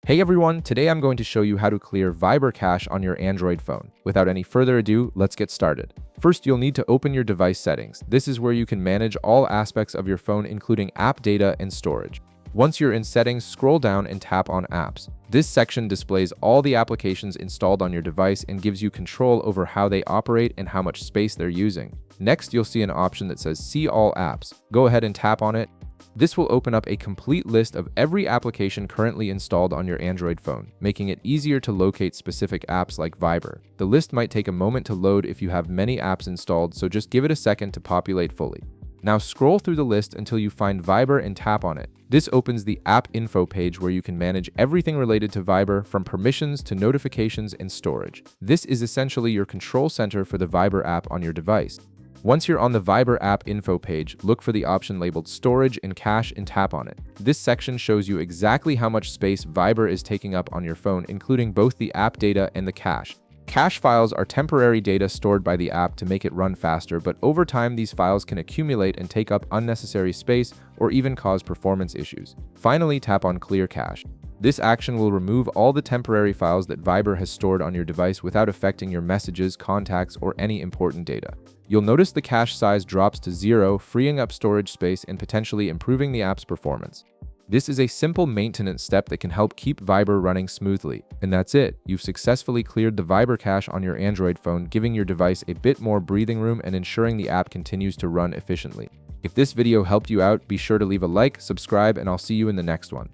Hey everyone, today I'm going to show you how to clear Viber cache on your Android phone. Without any further ado, let's get started. First, you'll need to open your device settings. This is where you can manage all aspects of your phone, including app data and storage. Once you're in settings, scroll down and tap on apps. This section displays all the applications installed on your device and gives you control over how they operate and how much space they're using. Next, you'll see an option that says See All Apps. Go ahead and tap on it. This will open up a complete list of every application currently installed on your Android phone, making it easier to locate specific apps like Viber. The list might take a moment to load if you have many apps installed, so just give it a second to populate fully. Now scroll through the list until you find Viber and tap on it. This opens the App Info page where you can manage everything related to Viber, from permissions to notifications and storage. This is essentially your control center for the Viber app on your device. Once you're on the Viber app info page, look for the option labeled Storage and Cache and tap on it. This section shows you exactly how much space Viber is taking up on your phone, including both the app data and the cache. Cache files are temporary data stored by the app to make it run faster, but over time these files can accumulate and take up unnecessary space or even cause performance issues. Finally, tap on Clear Cache. This action will remove all the temporary files that Viber has stored on your device without affecting your messages, contacts, or any important data. You'll notice the cache size drops to 0, freeing up storage space and potentially improving the app's performance. This is a simple maintenance step that can help keep Viber running smoothly. And that's it. You've successfully cleared the Viber cache on your Android phone, giving your device a bit more breathing room and ensuring the app continues to run efficiently. If this video helped you out, be sure to leave a like, subscribe, and I'll see you in the next one.